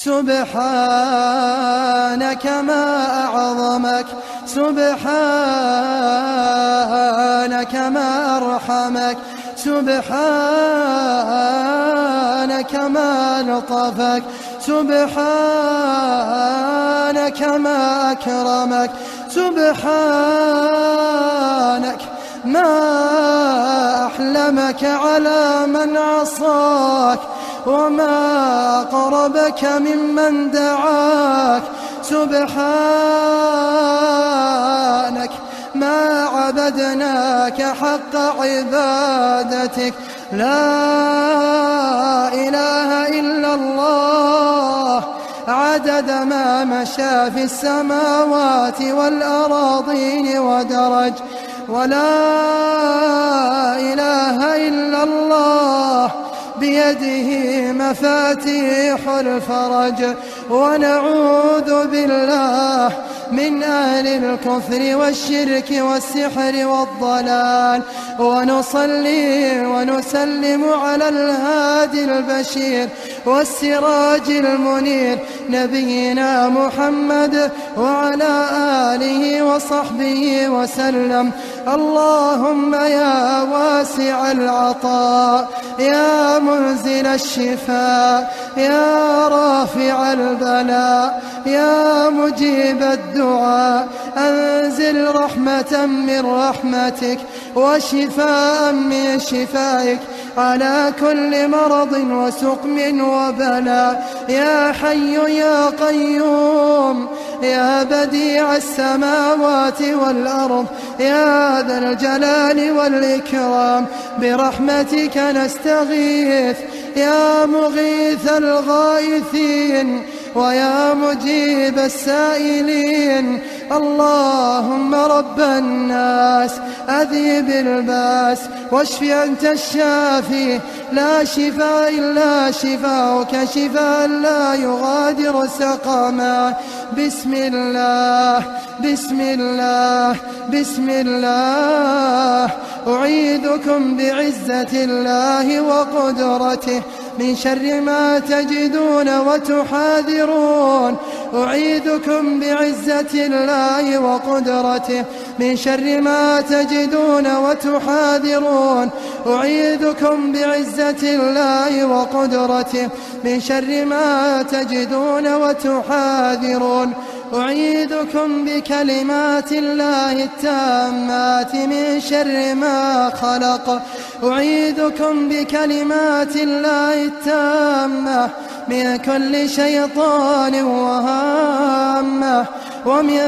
سبحانك ما أعظمك، سبحانك ما أرحمك، سبحانك ما لطفك، سبحانك ما أكرمك، سبحانك ما أحلمك على من عصاك، وما قربك ممن دعاك، سبحانك ما عبدناك حق عبادتك. لا إله إلا الله عدد ما مشى في السماوات والأراضين ودرج، ولا إله إلا الله بيده مفاتيح الفرج. ونعوذ بالله من أهل الكفر والشرك والسحر والضلال، ونصلي ونسلم على الهادي البشير والسراج المنير نبينا محمد وعلى آله وصحبه وسلم. اللهم يا واسع العطاء، يا منزل الشفاء، يا رافع البلاء، يا مجيب الدعاء، أنزل رحمة من رحمتك وشفاء من شفائك على كل مرض وسقم وبلاء. يا حي يا قيوم، يا بديع السماوات والأرض، يا ذا الجلال والإكرام، برحمتك نستغيث، يا مغيث الغائثين ويا مجيب السائلين. اللهم رب الناس أذهب الباس واشف أنت الشافي، لا شفاء إلا شفاؤك، شفاء لا يغادر سقما. بسم الله بسم الله بسم الله. أعيذكم بعزة الله وقدرته من شر ما تجدون وتحاذرون. أعيذكم بعزة الله وقدرته من شر ما تجدون وتحاذرون. أعيذكم بعزة الله وقدرته من شر ما تجدون وتحاذرون. أعيذكم بكلمات الله التامات من شر ما خلق. أعيذكم بكلمات الله التامة من كل شيطان وهامة ومن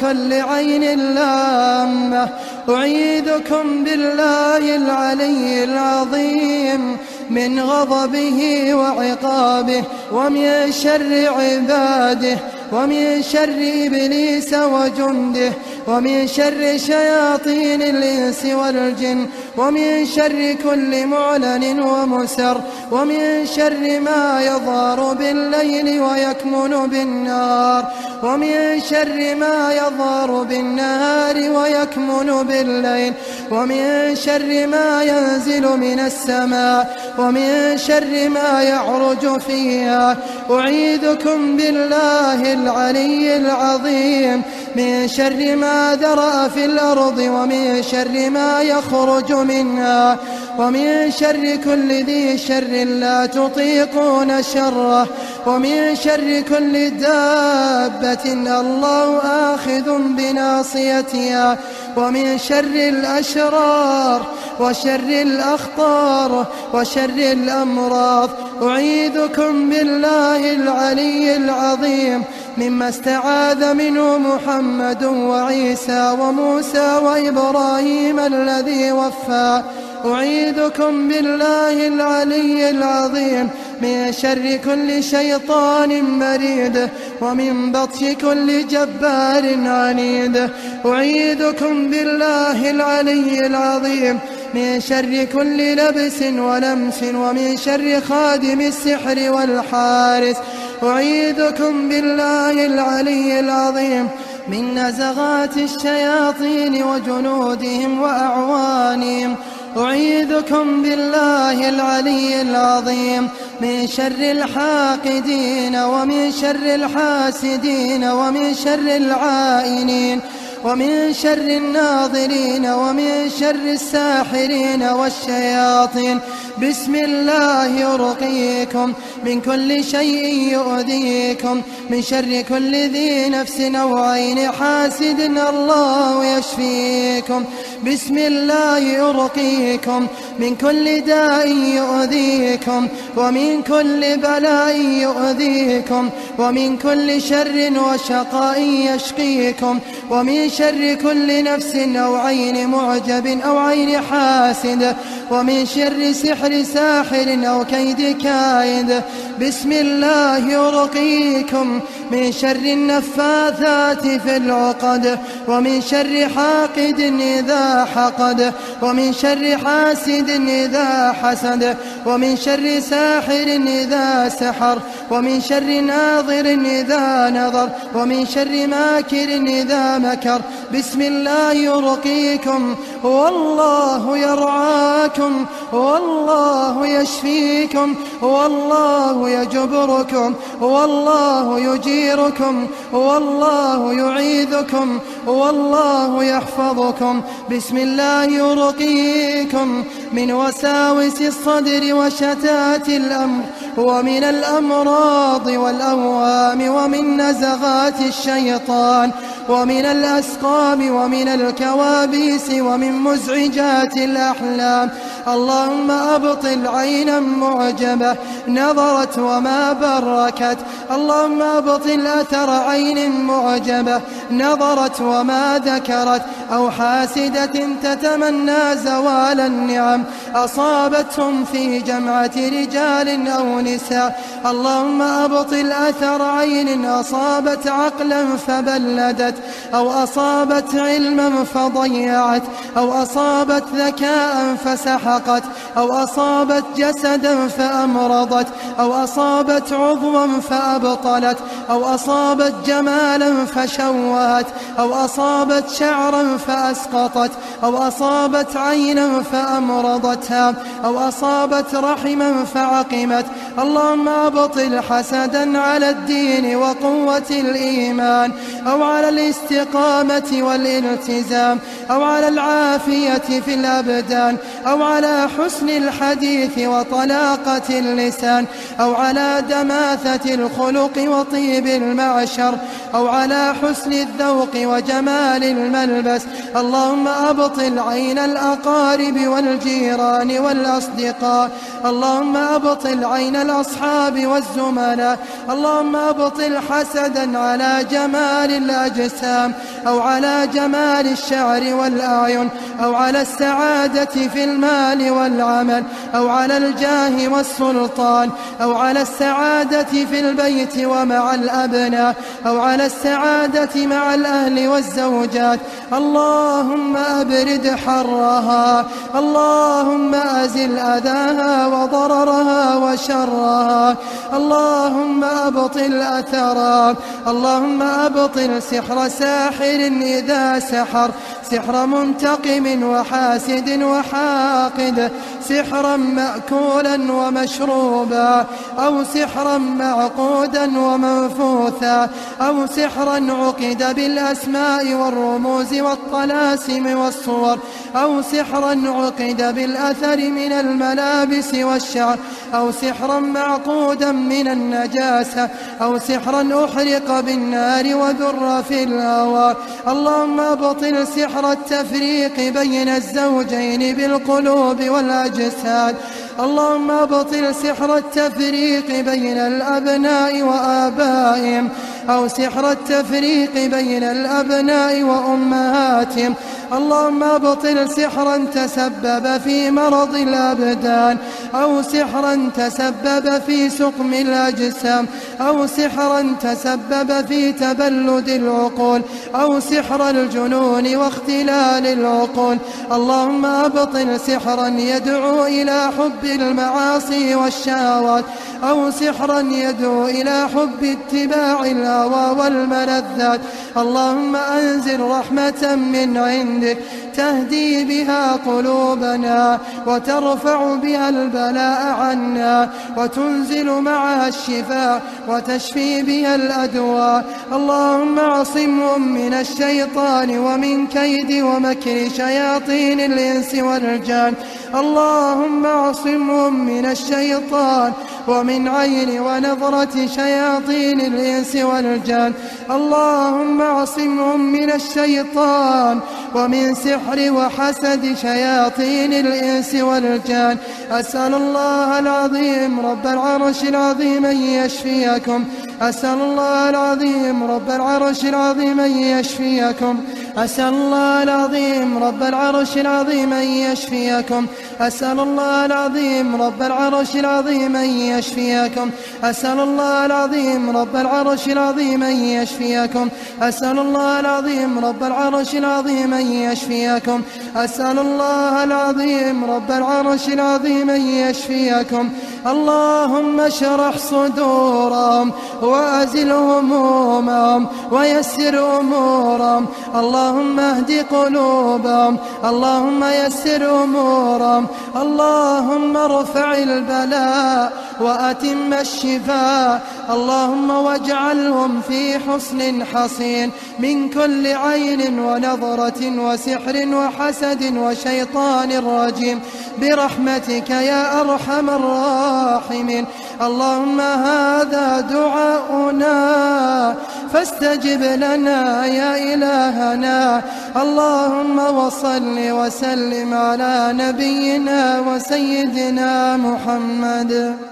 كل عين لامة. أعيذكم بالله العلي العظيم من غضبه وعقابه، ومن شر عباده، ومن شر إبليس وجنده، ومن شر شياطين الإنس والجن، ومن شر كل معلن ومسر، ومن شر ما يظهر بالليل ويكمن بالنهار، ومن شر ما يظهر بالنهار ويكمن بالليل، ومن شر ما ينزل من السماء، ومن شر ما يعرج فيها. أعيذكم بالله العلي العظيم من شر ما ذرأ في الأرض، ومن شر ما يخرج منها، ومن شر كل ذي شر لا تطيقون شره، ومن شر كل دابة الله آخذ بناصيتها، ومن شر الأشرار وشر الأخطار وشر الأمراض. أعيذكم بالله العلي العظيم مما استعاذ منه محمد وعيسى وموسى وإبراهيم الذي وفى. أعيذكم بالله العلي العظيم من شر كل شيطان مريد، ومن بطش كل جبار عنيد. أعيذكم بالله العلي العظيم من شر كل لبس ولمس، ومن شر خادم السحر والحارس. أعيذكم بالله العلي العظيم من نزغات الشياطين وجنودهم وأعوانهم. أعيذكم بالله العلي العظيم من شر الحاقدين ومن شر الحاسدين ومن شر العائنين ومن شر الناظرين ومن شر الساحرين والشياطين. بسم الله أرقيكم من كل شيء يؤذيكم، من شر كل ذي نفس أو عين حاسد الله يشفيكم. بسم الله أرقيكم من كل داء يؤذيكم، ومن كل بلاء يؤذيكم، ومن كل شر وشقاء يشقيكم، ومن شر كل نفس أو عين معجب أو عين حاسد، ومن شر سحر ساحر أو كيد كائد. بسم الله أرقيكم من شر النفاثات في العقد، ومن شر حاقد إذا حقد، ومن شر حاسد إذا حسد، ومن شر ساحر إذا سحر، ومن شر ناظر إذا نظر، ومن شر ماكر إذا مكر. بسم الله أرقيكم والله يرعاكم، والله يشفيكم، والله يجبركم، والله يجيركم، والله يعيذكم، والله يحفظكم. بسم الله أرقيكم من وساوس الصدر وشتات الأمر، ومن الأمراض والأوهام، ومن نزغات الشيطان، ومن الأسقام، ومن الكوابيس، ومن مزعجات الأحلام. اللهم أبطل عينا معجبة نظرت وما بركت، اللهم أبطل أثر عين معجبة نظرت وما ذكرت، أو حاسدة تتمنى زوال النعم أصابتهم في جمعة رجال أو نساء. اللهم أبطل أثر عين أصابت عقلا فبلدت، أو أصابت علما فضيعت، أو أصابت ذكاء فسحقت، أو أصابت جسدا فأمرضت، أو أصابت عضوا فأبطلت، أو أصابت جمالا فشوهت، أو أصابت شعرا فأسقطت، أو أصابت عينا فأمرضتها، أو أصابت رحما فعقمت. اللهم أبطل حسدا على الدين وقوة الإيمان، أو على الاستقامة والالتزام، أو على العافية في الأبدان، أو على حسن الحديث وطلاقة اللسان، أو على دماثة الخلق وطيب المعشر، أو على حسن الذوق وجمال الملبس. اللهم أبطل عين الأقارب والجيران والأصدقاء، اللهم أبطل عين الأصحاب والزملاء. اللهم أبطل حسدا على جمال الأجسام، أو على جمال الشعر والأعين، أو على السعادة في المال والعمل، أو على الجاه والسلطان، أو على السعادة في البيت ومع الأبناء، أو على السعادة مع الأهل والزوجات. اللهم أبرد حرها، اللهم أزل أذاها وضررها وشرها، اللهم أبطل أثرها. اللهم أبطل سحر ساحر إذا سحر، سحر منتقم وحاسد وحاقد، سحرا مأكولا ومشروبا، أو سحرا معقودا ومنفوثا، أو سحرا عقد بالأسماء والرموز والطلاسم والصور، أو سحرا عقد بالأثر من الملابس والشعر، أو سحرا معقودا من النجاسة، أو سحرا أحرق بالنار وذر في الهواء. اللهم أبطل سحر التفريق بين الزوجين بالقلوب والأجساد. اللهم أبطل سحر التفريق بين الأبناء وآبائهم، أو سحر التفريق بين الأبناء وأمهاتهم. اللهم أبطل سحرا تسبب في مرض الأبدان، أو سحرا تسبب في سقم الأجسام، أو سحرا تسبب في تبلد العقول، أو سحر الجنون واختلال العقول. اللهم أبطل سحرا يدعو إلى حب المعاصي والشهوات، أو سحرا يدعو إلى حب اتباع الهوى والملذات. اللهم أنزل رحمة من عندك عندك تهدي بها قلوبنا وترفع بها البلاء عنا وتنزل معها الشفاء وتشفي بها الأدواء. اللهم اعصمهم من الشيطان ومن كيد ومكر شياطين الإنس والجان. اللهم اعصمهم من الشيطان ومن عين ونظرة شياطين الإنس والجان. اللهم اعصمهم من الشيطان ومن سحر وحسد شياطين الإنس والجان. أسأل الله العظيم رب العرش العظيم أن يشفيكم. أسأل الله العظيم رب العرش العظيم أن يشفيكم. أسأل الله العظيم رب العرش العظيم أن يشفيكم. أسأل الله العظيم رب العرش العظيم أن يشفيكم. أسأل الله العظيم رب العرش العظيم أن يشفيكم. أسأل الله العظيم رب العرش العظيم أن يشفيكم. أسأل الله العظيم رب العرش العظيم أن يشفيكم. اللهم اشرح صدورهم وأزل همومهم ويسر أمورهم. اللهم اهد قلوبهم. اللهم يسر أمورهم. اللهم ارفع البلاء وأتم الشفاء. اللهم واجعلهم في حصن حصين من كل عين ونظرة وسحر وحسد وشيطان رجيم برحمتك يا أرحم الراحمين. اللهم هذا دعاؤنا فاستجب لنا يا إلهنا. اللهم وصل وسلم على نبينا وسيدنا محمد.